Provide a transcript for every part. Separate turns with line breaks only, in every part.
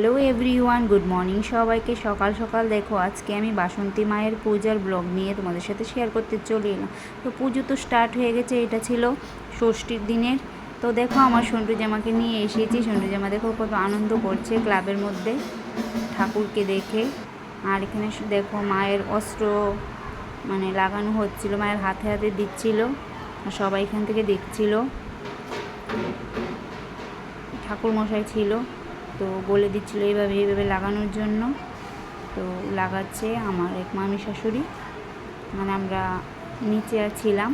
Hello everyone, good morning সবাইকে। সকাল সকাল দেখো, আজকে আমি বাসন্তী মায়ের পূজার ব্লগ নিয়ে তোমাদের সাথে শেয়ার করতে চলে এলাম। তো পুজো তো স্টার্ট হয়ে গেছে, এটা ছিল ষষ্ঠীর দিনের। তো দেখো আমার সন্টু জামাকে নিয়ে এসেছি। সন্টু জামা দেখো কত আনন্দ করছে ক্লাবের মধ্যে ঠাকুরকে দেখে। আর এখানে দেখো মায়ের অস্ত্র লাগানো হচ্ছিল, মায়ের হাতে হাতে দিচ্ছিল, আর সবাই এখান থেকে দেখছিল। ঠাকুর মশাই ছিল, তো বলে দিচ্ছিলো এইভাবে এইভাবে লাগানোর জন্য। তো লাগাচ্ছে আমার এক মামি শাশুড়ি, আমরা নিচে ছিলাম।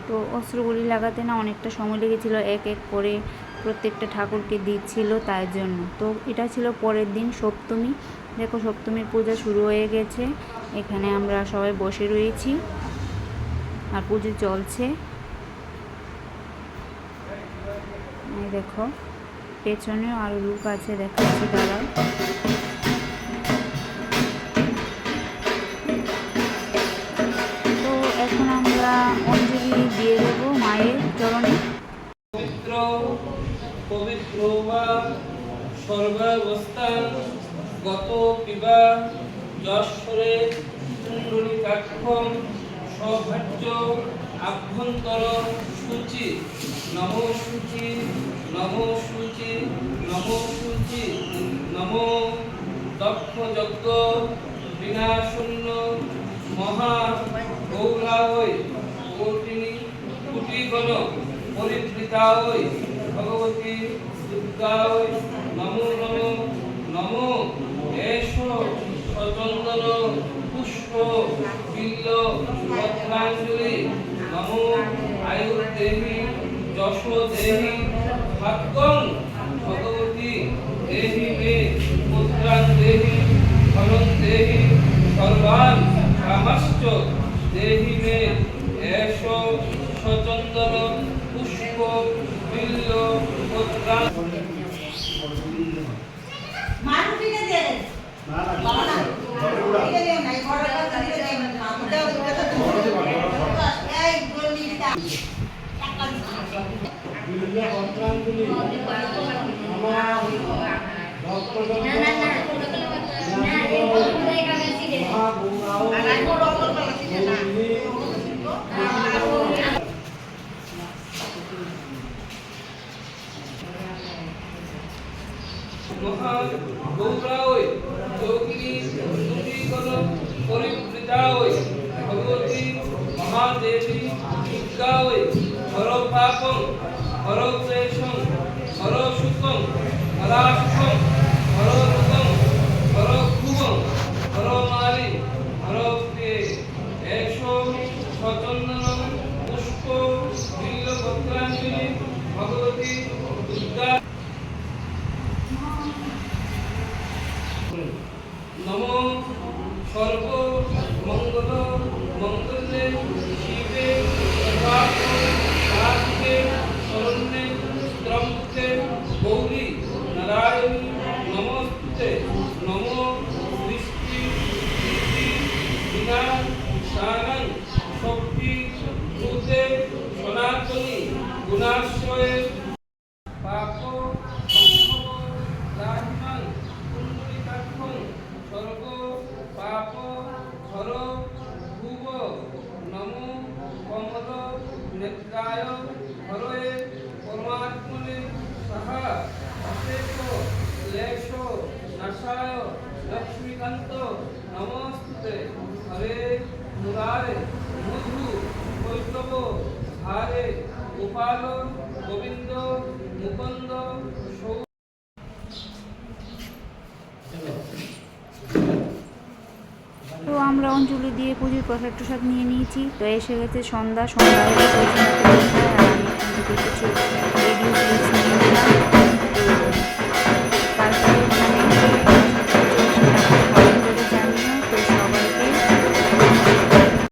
তো অস্ত্রগুলি লাগাতে অনেকটা সময় লেগেছিলো, এক এক করে প্রত্যেকটা ঠাকুরকে দিচ্ছিল তার জন্য। তো এটা ছিল পরের দিন সপ্তমী। দেখো সপ্তমীর পূজা শুরু হয়ে গেছে, এখানে আমরা সবাই বসে রয়েছি আর পুজো চলছে। দেখো পেছনেও আরো লোক আছে, দেখাচ্ছি দাঁড়াও। তো এখন আমরা অঞ্জলি দিয়ে দেব মায়ের চরণে।
পবিত্র পবিত্র বা সর্বাবস্থান গত পিবা যশ্বরে কুণ্ডলিকাক্ষম সৌভাগ্য আভ্যন্তর সূচি নম সূচি নম সূচি নম সূচি নম দক্ষ যজ্ঞ বিনাশূন্য মহা গৌরাবৈ কোটিনি কুটিগণ পরিবৃতায় ভগবতী দুর্গায় নমো নমো নমো এষ সচন্দন পুষ্প বিল্ল পত্রাঞ্জলি নমো আয়ুর্দেহি যশো দেহি ভাগ্যং ভগবতী দেহি মে পুত্রাং দেহি ধনং দেহি সর্বান কামাশ্চ দেহি মে এষ সচন্দন পুষ্প বিল্ল পত্রাং গৌরায় যোগিনী দুটিগণ পরিবৃতায় ভগবতী মহাদেবী দুর্গায় হর পাপং হর ক্লেশং হর সুখং হরাসুখং হর রোগং হর ক্ষুবং হর মালি হর প্রিয়ে এষ সচন্দনং পুষ্প বিল্ল পত্রাঞ্জলি ভগবতী দুর্গা নমো সর্ব মঙ্গল মঙ্গলে শিবে সর্বার্থে শরণ্যে ত্র্যম্বকে গৌরী নারায়ণী নমস্তে নমো সৃষ্টি স্থিতি বিনাশানাং শক্তি ভূতে সনাতনী গুণাশ্রয়ে পাপ সর্ব পাপ হর ভুব নমো কমল নেত্রায় হরয়ে পরমাত্মনে সাহা অশেষ ক্লেশ নাশায় লক্ষ্মীকান্ত নমস্তে হরে মুরারে মধু বৈষ্ণব হারে গোপাল গোবিন্দ মুকুন্দ
তো আমরা অঞ্জলি দিয়ে পুজোর প্রসাদ টসাদ নিয়ে নিয়েছি। তো এসে গেছে সন্ধ্যা। সন্ধ্যা হলে আর আমি এখান থেকে কিছু